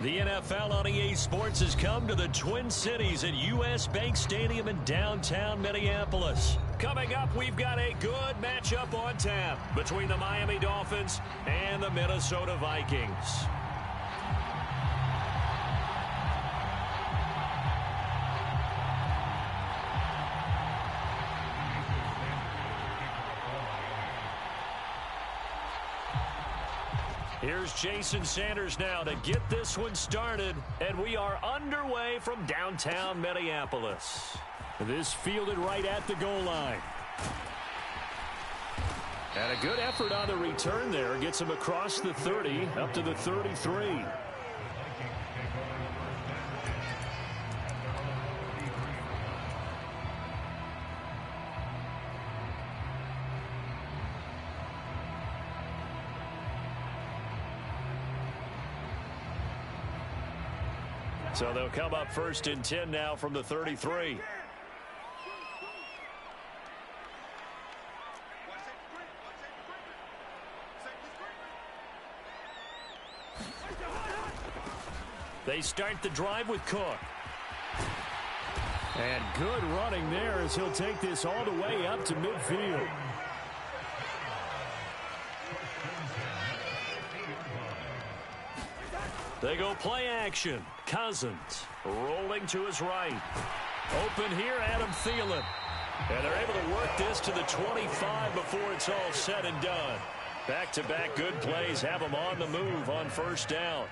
The NFL on EA Sports has come to the Twin Cities at U.S. Bank Stadium in downtown Minneapolis. Coming up, we've got a good matchup on tap between the Miami Dolphins and the Minnesota Vikings. Here's Jason Sanders now to get this one started, and we are underway from downtown Minneapolis. This fielded right at the goal line. And a good effort on the return there. Gets him across the 30, up to the 33. So they'll come up first and 10 now from the 33. They start the drive with Cook. And good running there as he'll take this all the way up to midfield. They go play action. Cousins rolling to his right. Open here, Adam Thielen. And they're able to work this to the 25 before it's all said and done. Back-to-back good plays have them on the move on first down.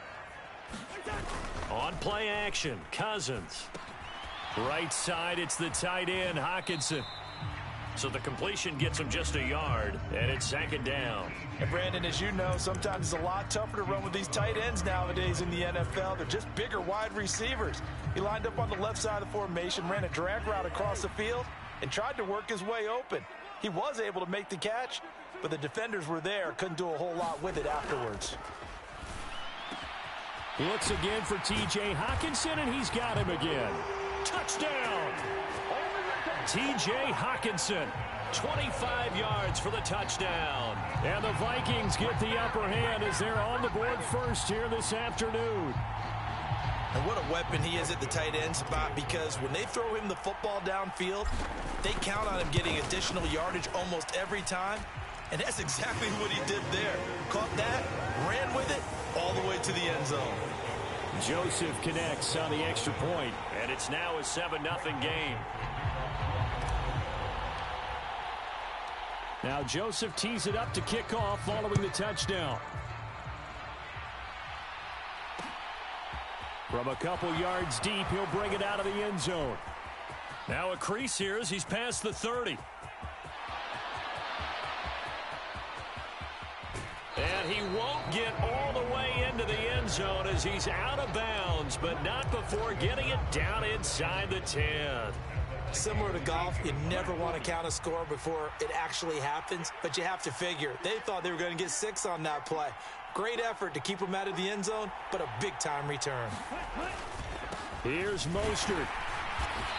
On play action, Cousins. Right side, it's the tight end, Hockenson. So the completion gets him just a yard, and it's second down. And Brandon, as you know, sometimes it's a lot tougher to run with these tight ends nowadays in the NFL. They're just bigger wide receivers. He lined up on the left side of the formation, ran a drag route across the field, and tried to work his way open. He was able to make the catch, but the defenders were there, couldn't do a whole lot with it afterwards. Looks again for T.J. Hockenson, and he's got him again. Touchdown! T.J. Hockenson, 25 yards for the touchdown. And the Vikings get the upper hand as they're on the board first here this afternoon. And what a weapon he is at the tight end spot, because when they throw him the football downfield, they count on him getting additional yardage almost every time. And that's exactly what he did there. Caught that, ran with it, all the way to the end zone. Joseph connects on the extra point, and it's now a 7-0 game. Now Joseph tees it up to kick off following the touchdown. From a couple yards deep, he'll bring it out of the end zone. Now a crease here as he's past the 30. And he won't get all the way into the end zone as he's out of bounds, but not before getting it down inside the 10. Similar to golf, you never want to count a score before it actually happens, but you have to figure. They thought they were going to get 6 on that play. Great effort to keep them out of the end zone, but a big-time return. Here's Mostert.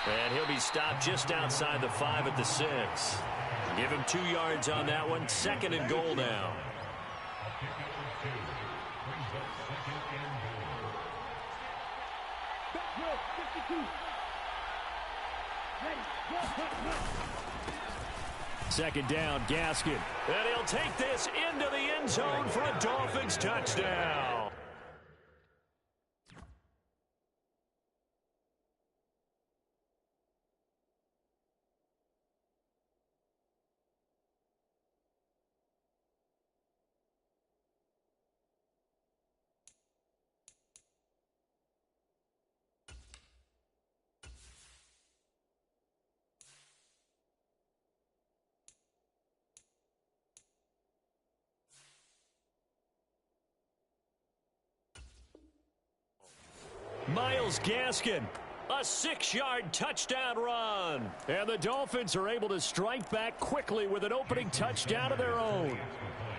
And he'll be stopped just outside the 5 at the 6. Give him 2 yards on that one. Second and goal now. Second down, Gaskin. And he'll take this into the end zone for a Dolphins touchdown. Myles Gaskin, a 6-yard touchdown run. And the Dolphins are able to strike back quickly with an opening touchdown of their own.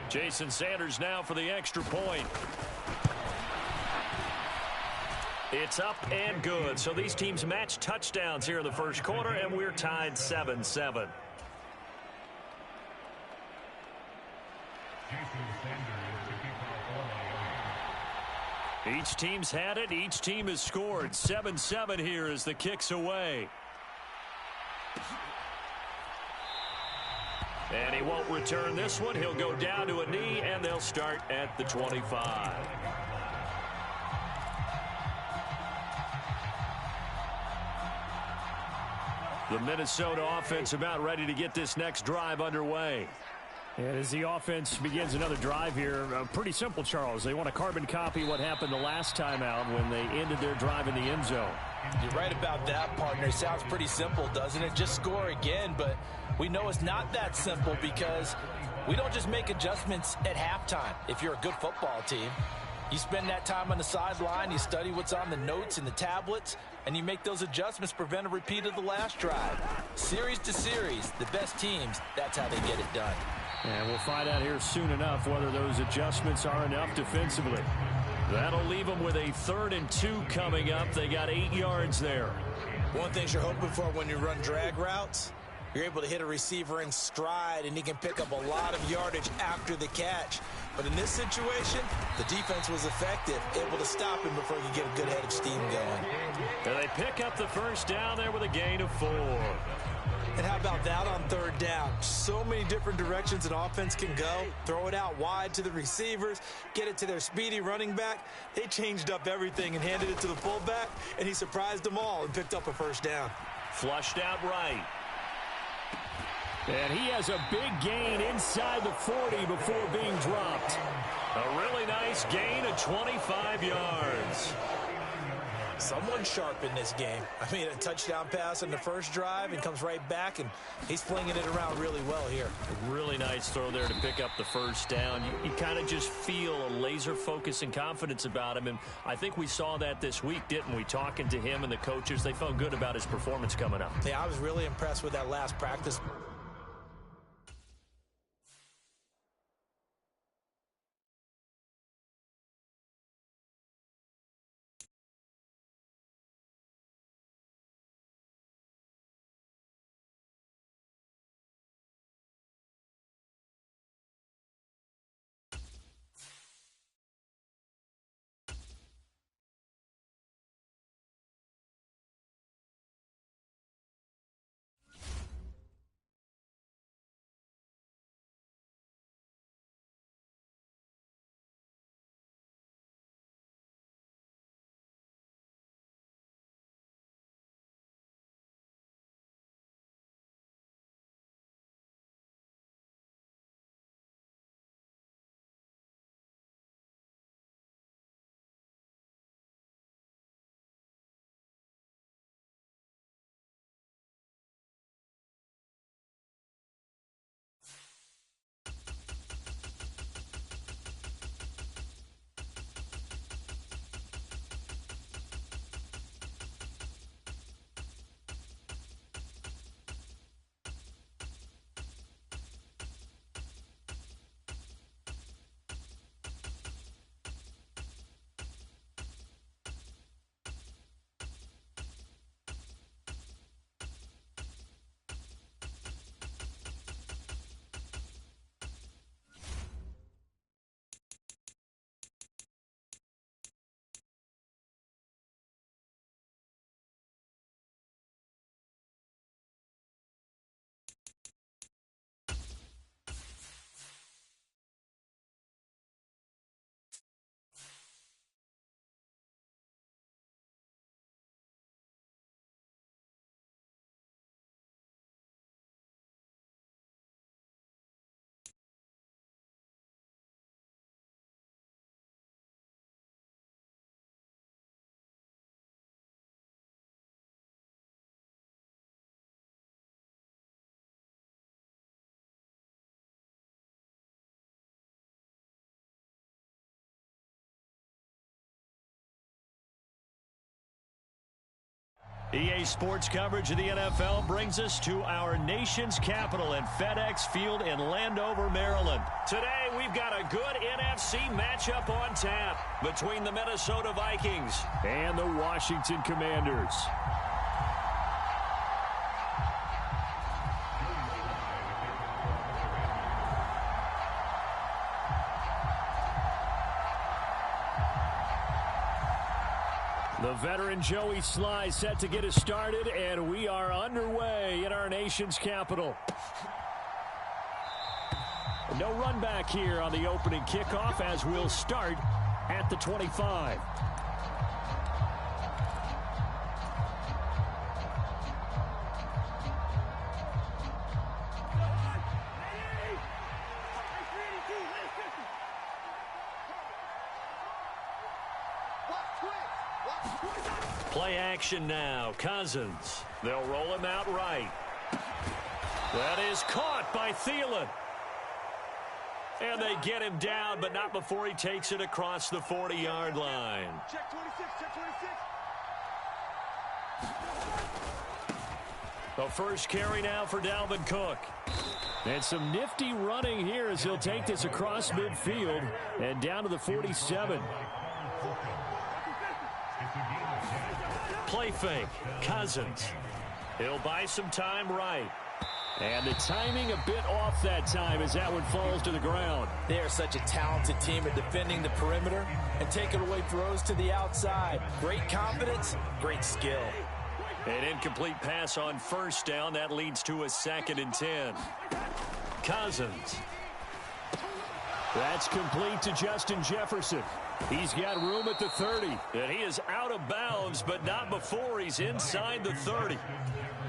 Jason Sanders now for the extra point. It's up and good. So these teams match touchdowns here in the first quarter, and we're tied 7-7. Each team's had it. Each team has scored. 7-7 here as the kick's away. And he won't return this one. He'll go down to a knee, and they'll start at the 25. The Minnesota offense about ready to get this next drive underway. And as the offense begins another drive here, pretty simple, Charles. They want to carbon copy what happened the last time out when they ended their drive in the end zone. You're right about that, partner. It sounds pretty simple, doesn't it? Just score again, but we know it's not that simple because we don't just make adjustments at halftime if you're a good football team. You spend that time on the sideline, you study what's on the notes and the tablets, and you make those adjustments, prevent a repeat of the last drive. Series to series, the best teams, that's how they get it done. And we'll find out here soon enough whether those adjustments are enough defensively. That'll leave them with a 3rd and 2 coming up. They got 8 yards there. One thing you're hoping for when you run drag routes, you're able to hit a receiver in stride, and he can pick up a lot of yardage after the catch. But in this situation, the defense was effective, able to stop him before he could get a good head of steam going. And they pick up the first down there with a gain of 4. And how about that on 3rd down? So many different directions an offense can go. Throw it out wide to the receivers, get it to their speedy running back. They changed up everything and handed it to the fullback, and he surprised them all and picked up a first down. Flushed out right. And he has a big gain inside the 40 before being dropped. A really nice gain of 25 yards. Someone sharp in this game. I mean, a touchdown pass on the first drive and comes right back, and he's flinging it around really well here. A really nice throw there to pick up the first down. You kind of just feel a laser focus and confidence about him, and I think we saw that this week, didn't we? Talking to him and the coaches, they felt good about his performance coming up. Yeah, I was really impressed with that last practice. EA Sports coverage of the NFL brings us to our nation's capital at FedEx Field in Landover, Maryland. Today, we've got a good NFC matchup on tap between the Minnesota Vikings and the Washington Commanders. The veteran Joey Sly set to get us started, and we are underway in our nation's capital. No run back here on the opening kickoff as we'll start at the 25. Play action now. Cousins. They'll roll him out right. That is caught by Thielen. And they get him down, but not before he takes it across the 40-yard line. Check 26, check 26. The first carry now for Dalvin Cook. And some nifty running here as he'll take this across midfield and down to the 47. Play fake. Cousins. He'll buy some time right. And the timing a bit off that time as that one falls to the ground. They are such a talented team at defending the perimeter and taking away throws to the outside. Great confidence, great skill. An incomplete pass on first down. That leads to a 2nd and 10. Cousins. That's complete to Justin Jefferson. He's got room at the 30. And he is out of bounds, but not before he's inside the 30.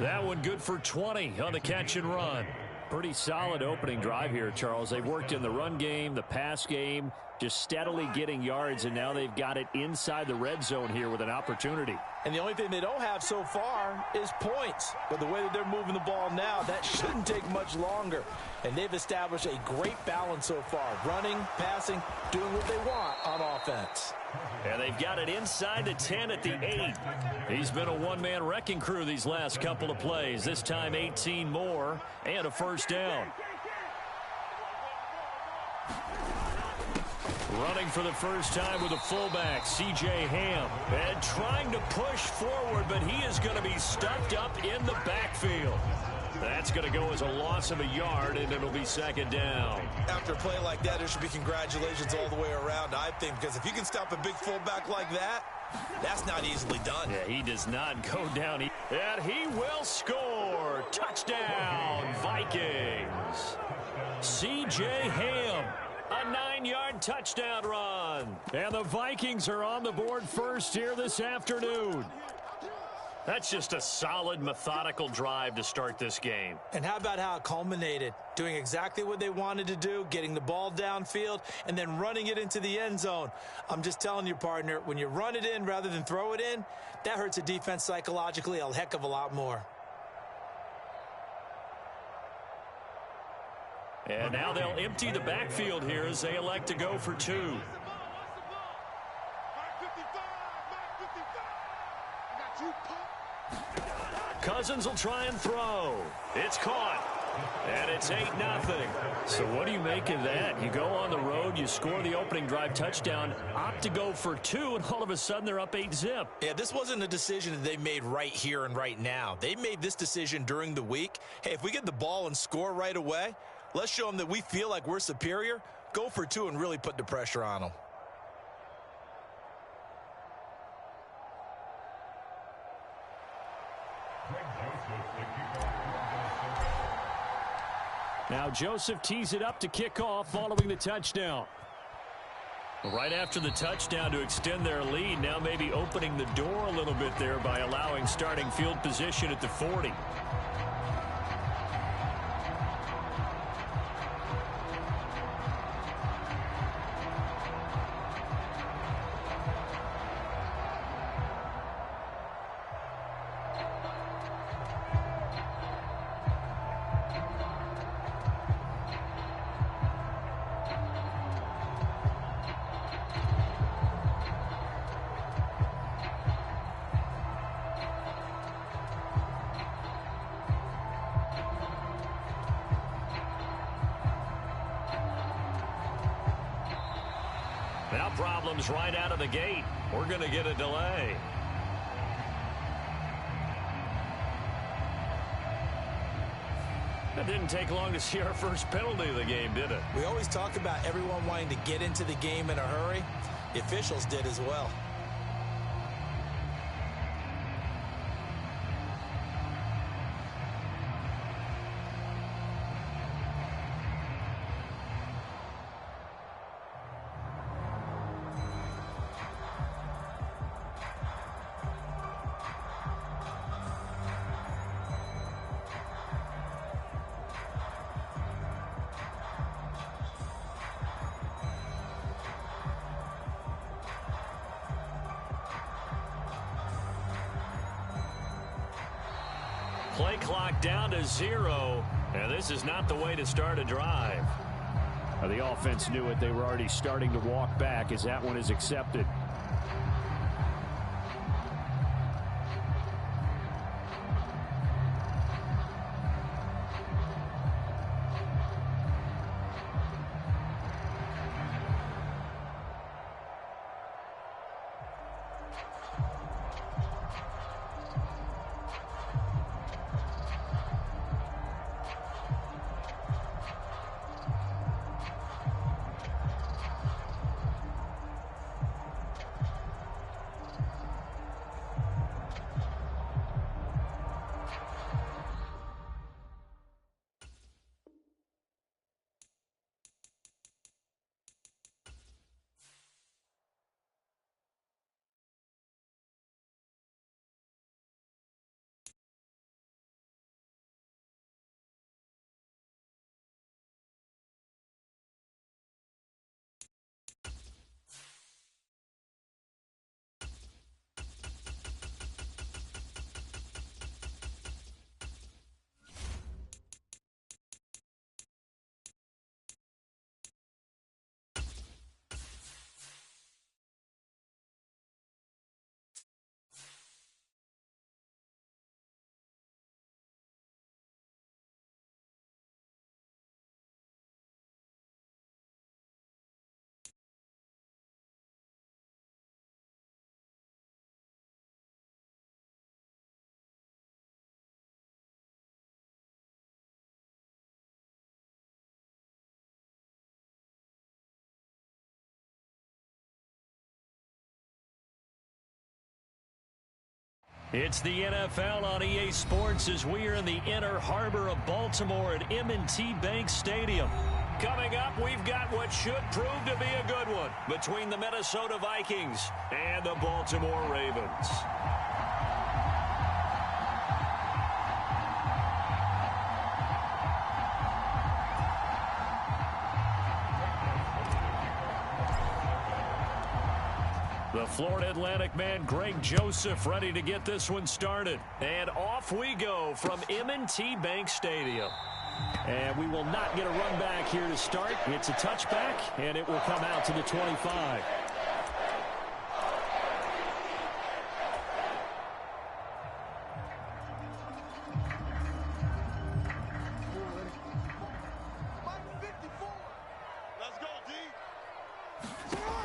That one good for 20 on the catch and run. Pretty solid opening drive here, Charles. They've worked in the run game, the pass game, just steadily getting yards, and now they've got it inside the red zone here with an opportunity. And the only thing they don't have so far is points. But the way that they're moving the ball now, that shouldn't take much longer. And they've established a great balance so far. Running, passing, doing what they want on offense. And they've got it inside the 10 at the 8. He's been a one-man wrecking crew these last couple of plays. This time 18 more and a first down. Running for the first time with a fullback, C.J. Ham. And trying to push forward, but he is going to be stuffed up in the backfield. That's going to go as a loss of a yard, and it'll be 2nd down. After a play like that, there should be congratulations all the way around, I think, because if you can stop a big fullback like that, that's not easily done. Yeah, he does not go down. And he will score. Touchdown, Vikings. C.J. Ham. A 9-yard touchdown run. And the Vikings are on the board first here this afternoon. That's just a solid, methodical drive to start this game. And how about how it culminated? Doing exactly what they wanted to do, getting the ball downfield, and then running it into the end zone. I'm just telling you, partner, when you run it in rather than throw it in, that hurts a defense psychologically a heck of a lot more. And now they'll empty the backfield here as they elect to go for 2. Cousins will try and throw. It's caught. And it's 8-0. So what do you make of that? You go on the road, you score the opening drive touchdown, opt to go for 2, and all of a sudden they're up 8-zip. Yeah, this wasn't a decision that they made right here and right now. They made this decision during the week. Hey, if we get the ball and score right away, let's show them that we feel like we're superior. Go for 2 and really put the pressure on them. Now Joseph tees it up to kick off following the touchdown. Right after the touchdown to extend their lead, now maybe opening the door a little bit there by allowing starting field position at the 40. Now problems right out of the gate. We're going to get a delay. It didn't take long to see our first penalty of the game, did it? We always talk about everyone wanting to get into the game in a hurry. The officials did as well. Play clock down to 0, and this is not the way to start a drive. The offense knew it. They were already starting to walk back as that one is accepted. It's the NFL on EA Sports as we are in the inner harbor of Baltimore at M&T Bank Stadium. Coming up, we've got what should prove to be a good one between the Minnesota Vikings and the Baltimore Ravens. The Florida Atlantic man, Greg Joseph, ready to get this one started. And off we go from M&T Bank Stadium. And we will not get a run back here to start. It's a touchback, and it will come out to the 25.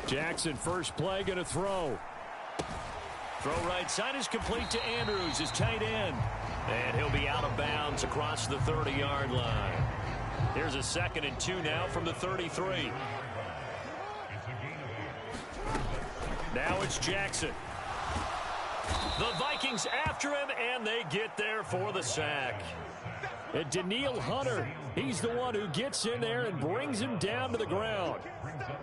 Jackson, first play, going to throw. Throw right side is complete to Andrews, his tight end. And he'll be out of bounds across the 30-yard line. Here's a 2nd and 2 now from the 33. Now it's Jackson. The Vikings after him, and they get there for the sack. And Daniil Hunter, he's the one who gets in there and brings him down to the ground.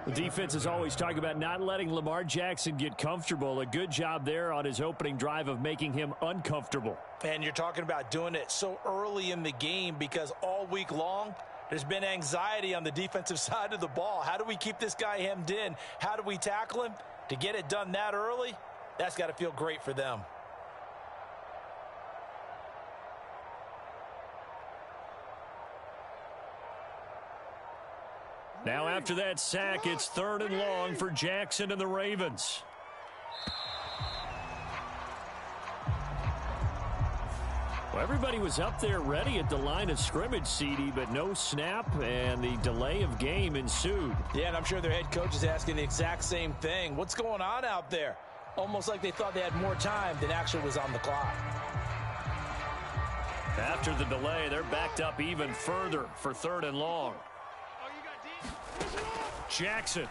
The defense is always talking about not letting Lamar Jackson get comfortable. A good job there on his opening drive of making him uncomfortable. And you're talking about doing it so early in the game because all week long, there's been anxiety on the defensive side of the ball. How do we keep this guy hemmed in? How do we tackle him? To get it done that early, that's got to feel great for them. Now after that sack, it's 3rd and long for Jackson and the Ravens. Well, everybody was up there ready at the line of scrimmage, CD, but no snap, and the delay of game ensued. Yeah, and I'm sure their head coach is asking the exact same thing. What's going on out there? Almost like they thought they had more time than actually was on the clock. After the delay, they're backed up even further for 3rd and long. Jackson.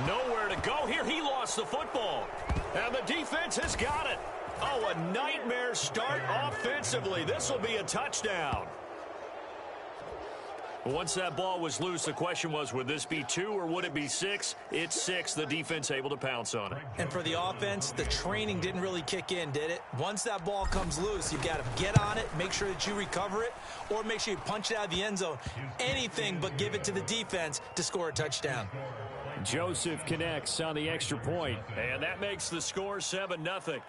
Nowhere to go here. He lost the football. And the defense has got it. Oh, a nightmare start offensively. This will be a touchdown. Once that ball was loose, the question was, would this be 2 or would it be 6? It's 6. The defense able to pounce on it. And for the offense, the training didn't really kick in, did it? Once that ball comes loose, you've got to get on it, make sure that you recover it, or make sure you punch it out of the end zone. Anything but give it to the defense to score a touchdown. Joseph connects on the extra point. And that makes the score 7-0.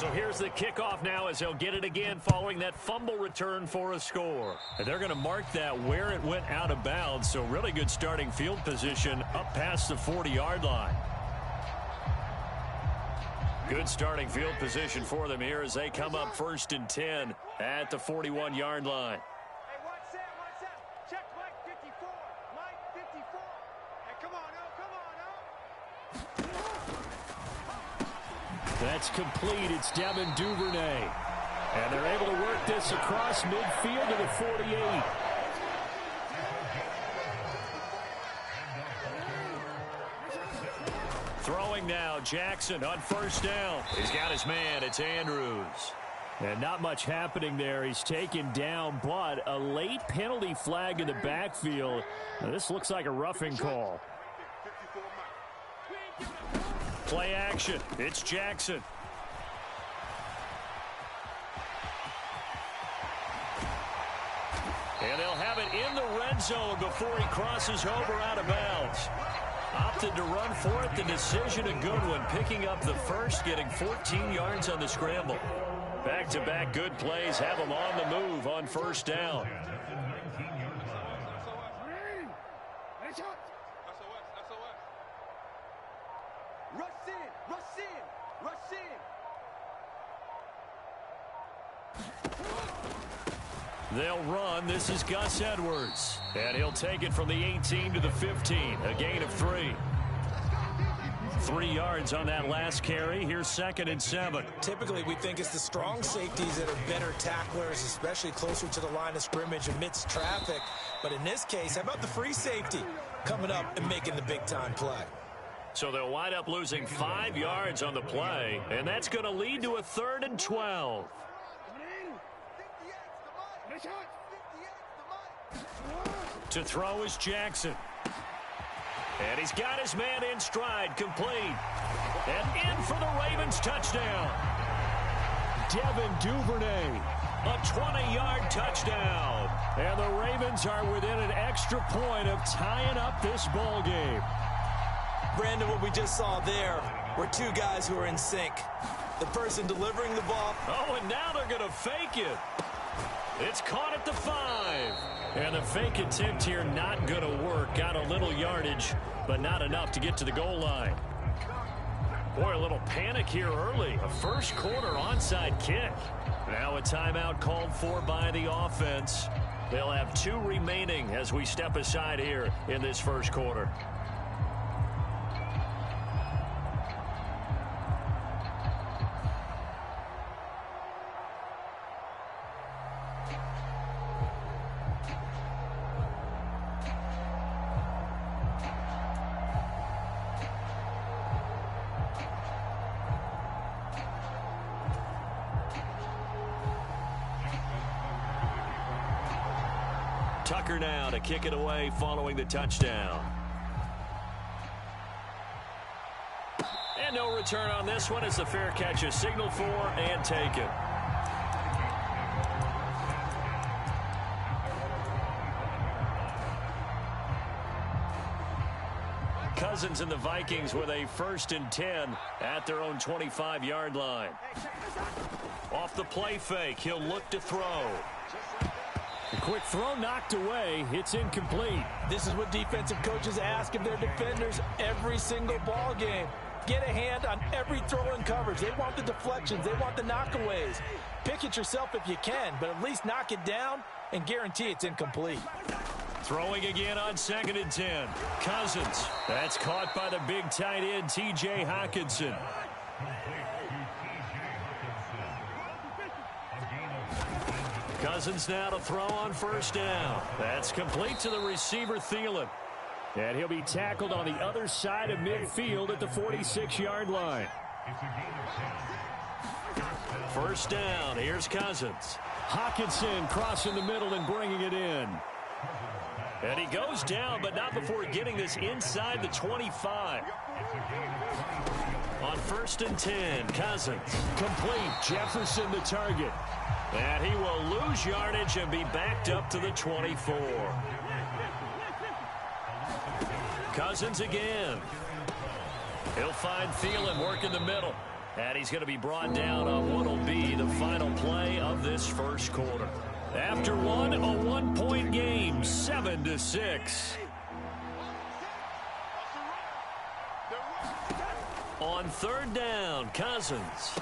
So here's the kickoff now as they'll get it again following that fumble return for a score. And they're going to mark that where it went out of bounds. So really good starting field position up past the 40-yard line. Good starting field position for them here as they come up 1st and 10 at the 41-yard line. Hey, watch that. Check Mike 54. Mike 54. Hey, come on, That's complete. It's Devin Duvernay. And they're able to work this across midfield to the 48. Throwing now, Jackson on 1st down. He's got his man. It's Andrews. And not much happening there. He's taken down, but a late penalty flag in the backfield. Now, this looks like a roughing call. Play action. It's Jackson. And they'll have it in the red zone before he crosses over out of bounds. Opted to run for it. The decision, a good one. Picking up the first, getting 14 yards on the scramble. Back-to-back good plays have them on the move on 1st down. They'll run. This is Gus Edwards. And he'll take it from the 18 to the 15. A gain of 3. 3 yards on that last carry. Here's 2nd and 7. Typically, we think it's the strong safeties that are better tacklers, especially closer to the line of scrimmage amidst traffic. But in this case, how about the free safety coming up and making the big-time play? So they'll wind up losing 5 yards on the play, and that's going to lead to a 3rd and 12. To throw is Jackson. And he's got his man in stride, complete. And in for the Ravens touchdown. Devin Duvernay, a 20-yard touchdown. And the Ravens are within an extra point of tying up this ball game. Brandon, what we just saw there were 2 guys who are in sync. The person delivering the ball. Oh, and now they're going to fake it. It's caught at the 5. And the fake attempt here not going to work. Got a little yardage, but not enough to get to the goal line. Boy, a little panic here early. A first quarter onside kick. Now a timeout called for by the offense. They'll have 2 remaining as we step aside here in this first quarter. Tucker now to kick it away following the touchdown. And no return on this one as the fair catch is signaled for and taken. Cousins and the Vikings with a 1st and 10 at their own 25-yard line. Off the play fake, he'll look to throw. A quick throw knocked away. It's incomplete. This is what defensive coaches ask of their defenders every single ball game. Get a hand on every throw and coverage. They want the deflections. They want the knockaways. Pick it yourself if you can, but at least knock it down and guarantee it's incomplete. Throwing again on 2nd and 10. Cousins. That's caught by the big tight end, T.J. Hockenson. Cousins now to throw on 1st down. That's complete to the receiver, Thielen. And he'll be tackled on the other side of midfield at the 46-yard line. 1st down. Here's Cousins. Hockenson crossing the middle and bringing it in. And he goes down, but not before getting this inside the 25. On 1st and 10, Cousins. Complete. Jefferson the target. And he will lose yardage and be backed up to the 24. Cousins again. He'll find Thielen working the middle. And he's going to be brought down on what will be the final play of this first quarter. After one, a one-point game, 7-6. On third down, Cousins.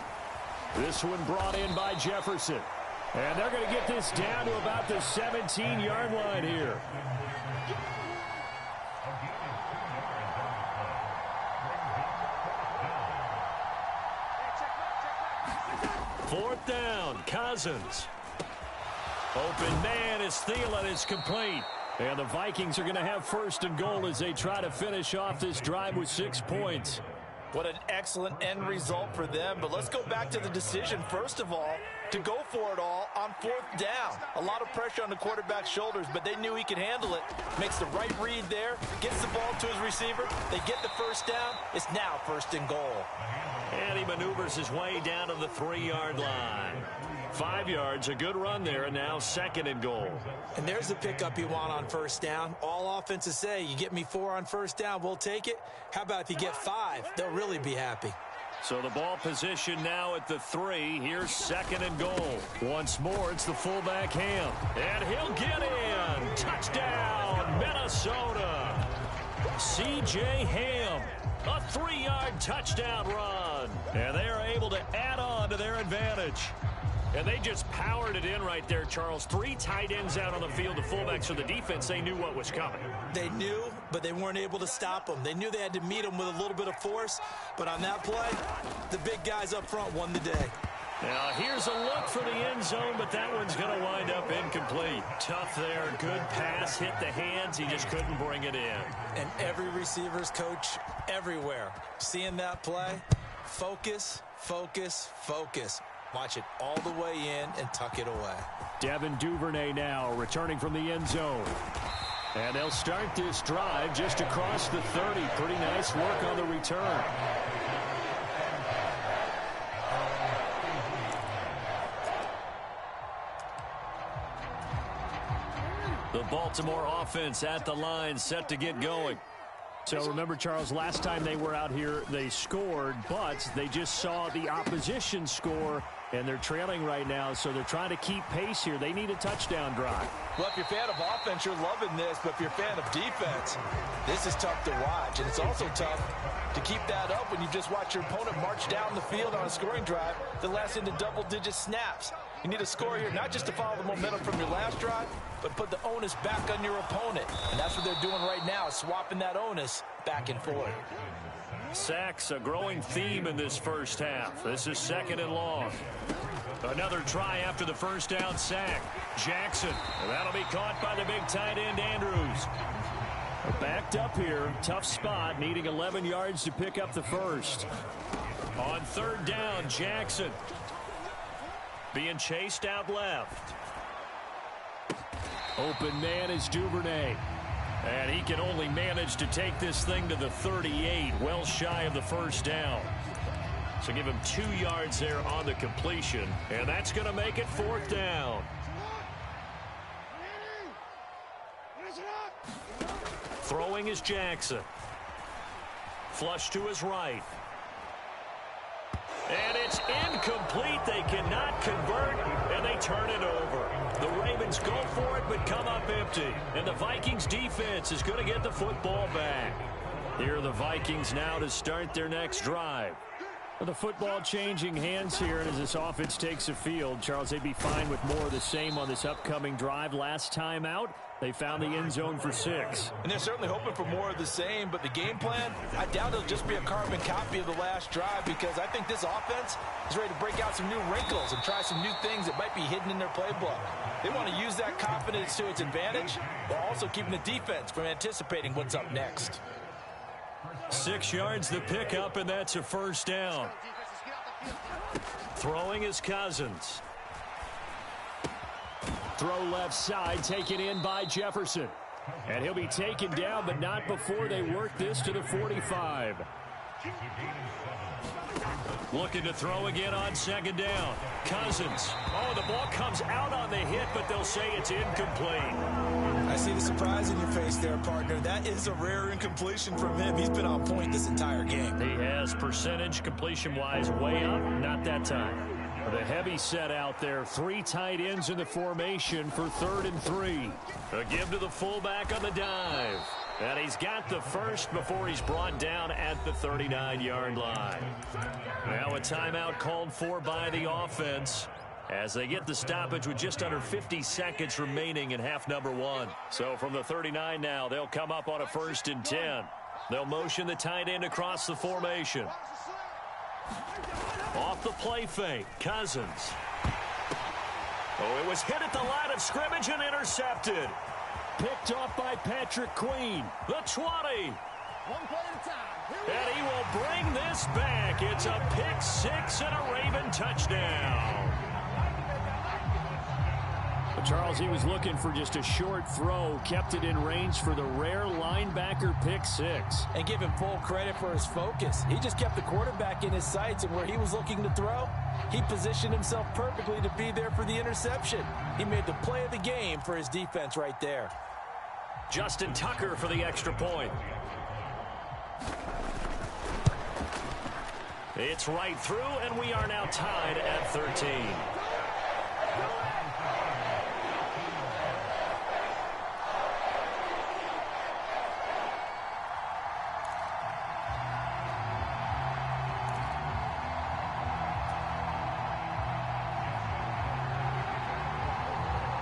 This one brought in by Jefferson. And they're going to get this down to about the 17-yard line here. Fourth down, Cousins. Open man is Thielen is complete. And the Vikings are going to have first and goal as they try to finish off this drive with 6 points. What an excellent end result for them. But let's go back to the decision, first of all, to go for it all on fourth down. A lot of pressure on the quarterback's shoulders, but they knew he could handle it. Makes the right read there, gets the ball to his receiver. They get the first down. It's now first and goal. And he maneuvers his way down to the 3-yard line. 5 yards, a good run there, and now second and goal. And there's the pickup you want on first down. All offenses say, you get me 4 on first down, we'll take it. How about if you get 5? They'll really be happy. So the ball position now at the 3. Here's second and goal. Once more, it's the fullback Ham. And he'll get in. Touchdown, Minnesota. C.J. Ham. A 3-yard touchdown run. And they are able to add on to their advantage. And they just powered it in right there, Charles. 3 tight ends out on the field, the fullbacks for the defense. They knew what was coming. They knew, but they weren't able to stop them. They knew they had to meet them with a little bit of force. But on that play, the big guys up front won the day. Now, here's a look for the end zone, but that one's going to wind up incomplete. Tough there. Good pass. Hit the hands. He just couldn't bring it in. And every receiver's coach everywhere, seeing that play, focus, focus, focus. Watch it all the way in and tuck it away. Devin Duvernay now returning from the end zone. And they'll start this drive just across the 30. Pretty nice work on the return. The Baltimore offense at the line, set to get going. So remember, Charles, last time they were out here, they scored, but they just saw the opposition score, and they're trailing right now, so they're trying to keep pace here. They need a touchdown drive. Well, if you're a fan of offense, you're loving this, but if you're a fan of defense, this is tough to watch, and it's also tough to keep that up when you just watch your opponent march down the field on a scoring drive that lasts into double-digit snaps. You need a score here, not just to follow the momentum from your last drive, but put the onus back on your opponent. And that's what they're doing right now, swapping that onus back and forth. Sacks, a growing theme in this first half. This is second and long. Another try after the first down sack. Jackson, that'll be caught by the big tight end, Andrews. Backed up here, tough spot, needing 11 yards to pick up the first. On third down, Jackson. Being chased out left. Open man is Duvernay. And he can only manage to take this thing to the 38, well shy of the first down. So give him 2 yards there on the completion. And that's going to make it fourth down. Throwing is Jackson. Flush to his right. And it's incomplete. They cannot convert, and they turn it over. The Ravens go for it, but come up empty. And the Vikings defense is going to get the football back. Here are the Vikings now to start their next drive. Well, the football changing hands here, and as this offense takes the field, Charles, they'd be fine with more of the same on this upcoming drive. Last time out, they found the end zone for 6. And they're certainly hoping for more of the same, but the game plan, I doubt it'll just be a carbon copy of the last drive, because I think this offense is ready to break out some new wrinkles and try some new things that might be hidden in their playbook. They want to use that confidence to its advantage, while also keeping the defense from anticipating what's up next. 6 yards the pickup, and that's a first down. Throwing is Cousins. Throw left side, taken in by Jefferson. And he'll be taken down, but not before they work this to the 45. Looking to throw again on second down. Cousins. Oh, the ball comes out on the hit, but they'll say it's incomplete. I see the surprise in your face there, partner. That is a rare incompletion from him. He's been on point this entire game. He has percentage completion-wise way up. Not that time. The heavy set out there. 3 tight ends in the formation for 3rd and 3. A give to the fullback on the dive. And he's got the first before he's brought down at the 39-yard line. Now a timeout called for by the offense as they get the stoppage with just under 50 seconds remaining in half number 1. So from the 39 now, they'll come up on a 1st and 10. They'll motion the tight end across the formation. Off the play fake, Cousins. Oh, it was hit at the line of scrimmage and intercepted. Picked off by Patrick Queen. The 20. And he will bring this back. It's a pick 6 and a Raven touchdown. Charles, he was looking for just a short throw, kept it in range for the rare linebacker pick 6. And give him full credit for his focus. He just kept the quarterback in his sights, and where he was looking to throw, he positioned himself perfectly to be there for the interception. He made the play of the game for his defense right there. Justin Tucker for the extra point. It's right through, and we are now tied at 13.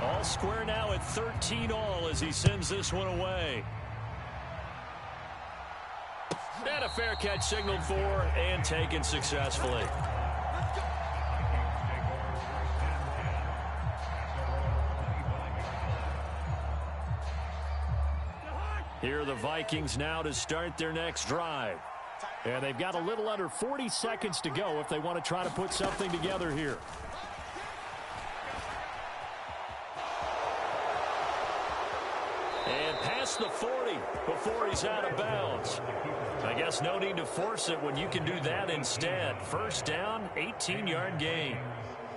All square now at 13-all as he sends this one away. And a fair catch signaled for and taken successfully. Here are the Vikings now to start their next drive. And they've got a little under 40 seconds to go if they want to try to put something together here. And past the 40 before he's out of bounds. I guess no need to force it when you can do that instead. First down, 18-yard gain.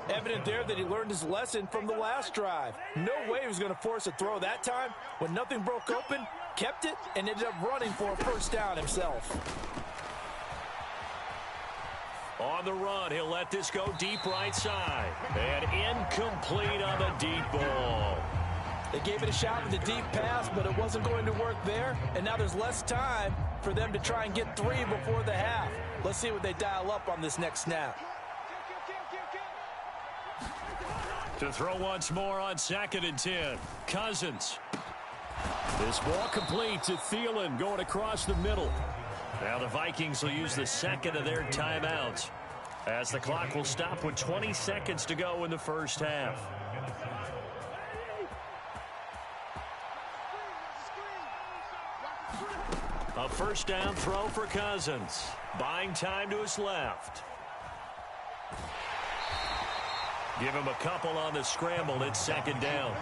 Evident there that he learned his lesson from the last drive. No way he was going to force a throw that time. When nothing broke open, kept it, and ended up running for a first down himself. On the run, he'll let this go deep right side. And incomplete on the deep ball. They gave it a shot with the deep pass, but it wasn't going to work there. And now there's less time for them to try and get 3 before the half. Let's see what they dial up on this next snap. To throw once more on 2nd and 10. Cousins. This ball complete to Thielen going across the middle. Now the Vikings will use the second of their timeouts as the clock will stop with 20 seconds to go in the first half. A first down throw for Cousins. Buying time to his left. Give him a couple on the scramble. It's 2nd down.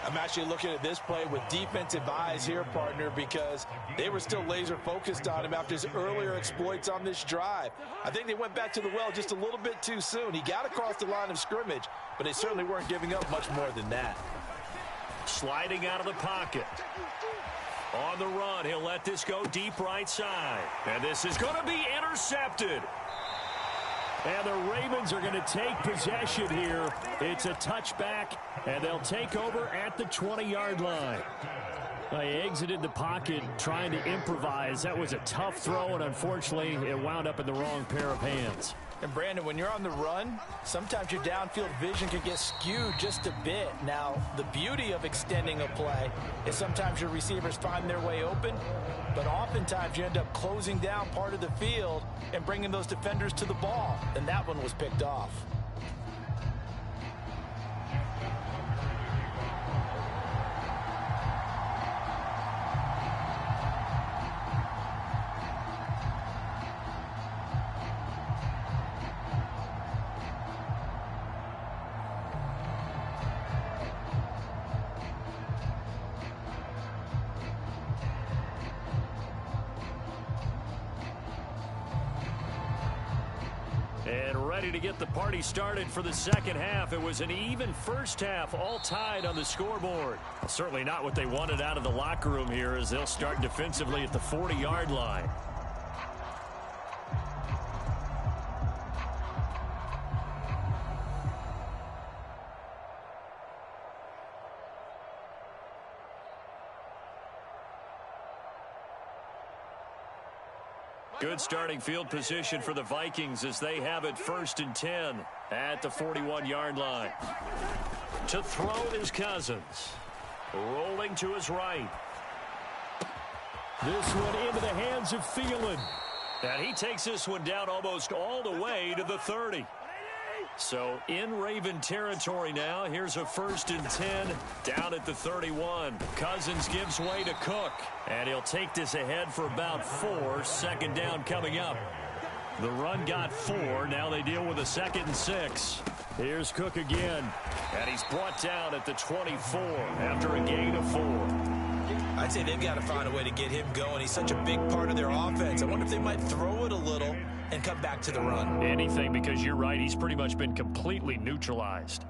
I'm actually looking at this play with defensive eyes here, partner, because they were still laser focused on him after his earlier exploits on this drive. I think they went back to the well just a little bit too soon. He got across the line of scrimmage, but they certainly weren't giving up much more than that. Sliding out of the pocket. On the run, he'll let this go deep right side. And this is going to be intercepted. And the Ravens are going to take possession here. It's a touchback, and they'll take over at the 20-yard line. They exited the pocket trying to improvise. That was a tough throw, and unfortunately, it wound up in the wrong pair of hands. And, Brandon, when you're on the run, sometimes your downfield vision can get skewed just a bit. Now, the beauty of extending a play is sometimes your receivers find their way open, but oftentimes you end up closing down part of the field and bringing those defenders to the ball. And that one was picked off. And ready to get the party started for the second half. It was an even first half, all tied on the scoreboard. Well, certainly not what they wanted out of the locker room here as they'll start defensively at the 40-yard line. Good starting field position for the Vikings as they have it 1st and 10 at the 41-yard line. To throw is Cousins. Rolling to his right. This one into the hands of Thielen. And he takes this one down almost all the way to the 30. So in Raven territory now. Here's a 1st and 10 down at the 31. Cousins gives way to Cook. And he'll take this ahead for about 4. 2nd down coming up. The run got 4. Now they deal with a 2nd and 6. Here's Cook again. And he's brought down at the 24 after a gain of 4. I'd say they've got to find a way to get him going. He's such a big part of their offense. I wonder if they might throw it a little and come back to the run. Anything, because you're right. He's pretty much been completely neutralized.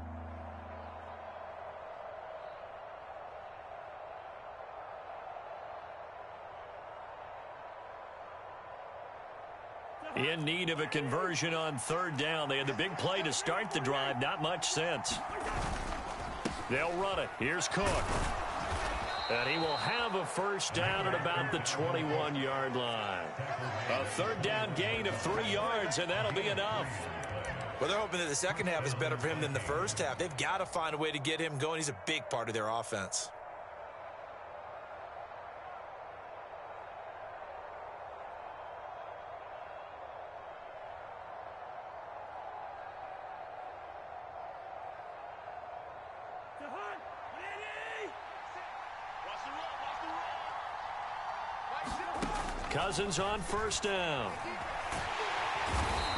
In need of a conversion on 3rd down. They had the big play to start the drive. Not much sense. They'll run it. Here's Cook. And he will have a 1st down at about the 21-yard line. A 3rd down gain of 3 yards, and that'll be enough. Well, they're hoping that the second half is better for him than the first half. They've got to find a way to get him going. He's a big part of their offense. Cousins on 1st down.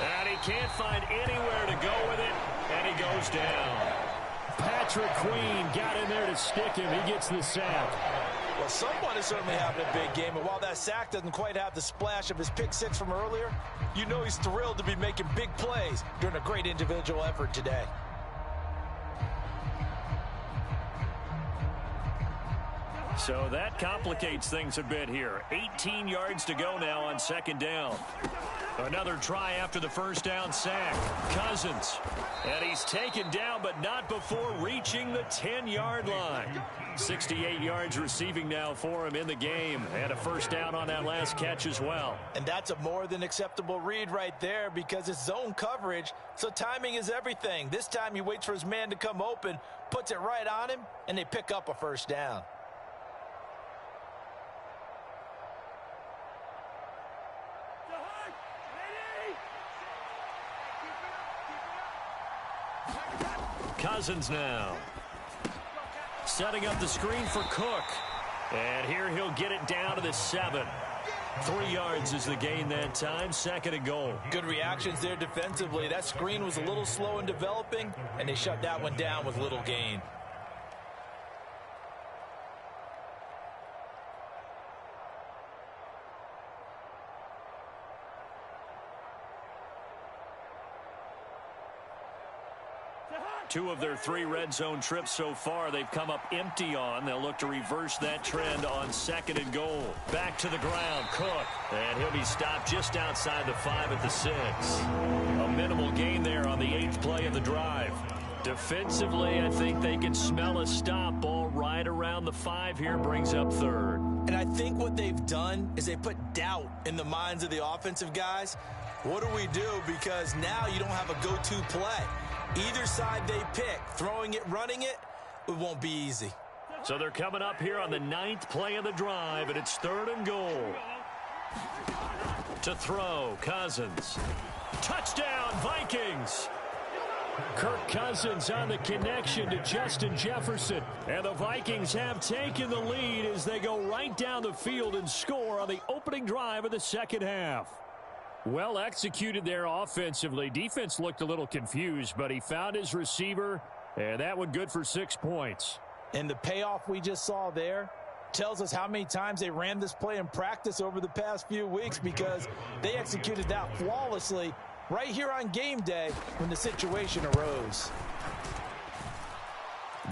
And he can't find anywhere to go with it, and he goes down. Patrick Queen got in there to stick him. He gets the sack. Well, someone is certainly having a big game, and while that sack doesn't quite have the splash of his pick 6 from earlier, you know he's thrilled to be making big plays during a great individual effort today. So that complicates things a bit here. 18 yards to go now on 2nd down. Another try after the 1st down sack. Cousins. And he's taken down, but not before reaching the 10-yard line. 68 yards receiving now for him in the game. And a 1st down on that last catch as well. And that's a more than acceptable read right there because it's zone coverage, so timing is everything. This time he waits for his man to come open, puts it right on him, and they pick up a 1st down. Cousins now. Setting up the screen for Cook. And here he'll get it down to the 7. 3 yards is the gain that time. 2nd and goal. Good reactions there defensively. That screen was a little slow in developing, and they shut that one down with little gain. Two of their 3 red zone trips so far they've come up empty on. They'll look to reverse that trend on 2nd and goal. Back to the ground, Cook. And he'll be stopped just outside the 5 at the 6. A minimal gain there on the 8th play of the drive. Defensively, I think they can smell a stop. Ball right around the 5 here, brings up 3rd. And I think what they've done is they put doubt in the minds of the offensive guys. What do we do? Because now you don't have a go-to play. Either side they pick, throwing it, running it, it won't be easy. So they're coming up here on the 9th play of the drive, and it's 3rd and goal. To throw, Cousins. Touchdown, Vikings! Kirk Cousins on the connection to Justin Jefferson. And the Vikings have taken the lead as they go right down the field and score on the opening drive of the second half. Well executed there offensively. Defense looked a little confused, but he found his receiver, and that one good for 6 points. And the payoff we just saw there tells us how many times they ran this play in practice over the past few weeks because they executed that flawlessly right here on game day when the situation arose.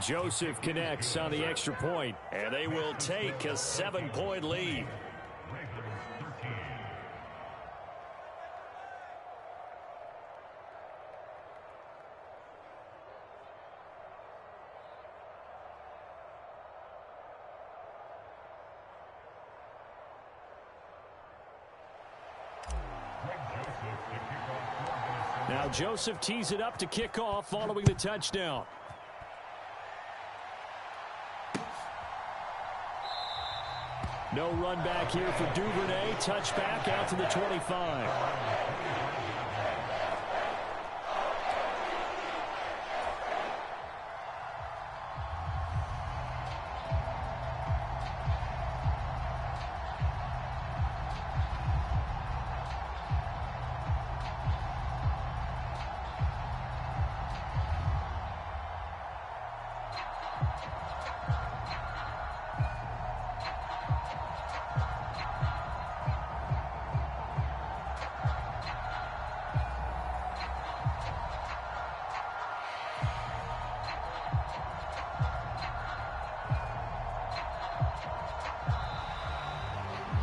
Joseph connects on the extra point, and they will take a 7-point lead. Now Joseph tees it up to kick off following the touchdown. No run back here for Duvernay. Touchback out to the 25.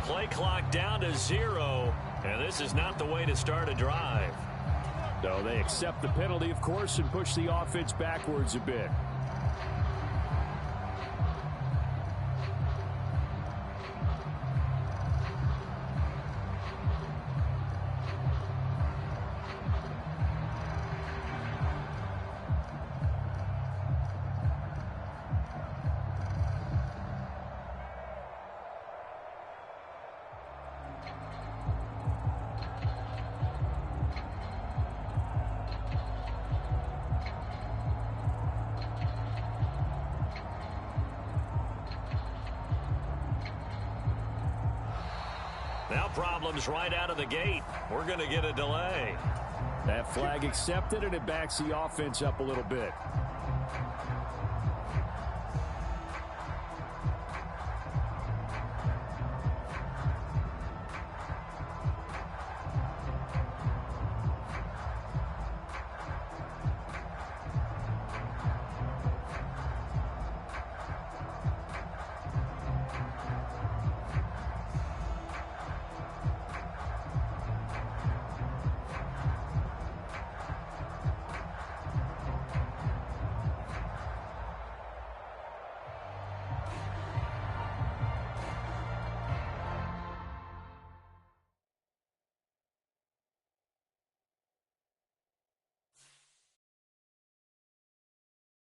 Play clock down to 0, and this is not the way to start a drive. No, they accept the penalty, of course, and push the offense backwards a bit. Now problems right out of the gate. We're going to get a delay. That flag accepted, and it backs the offense up a little bit.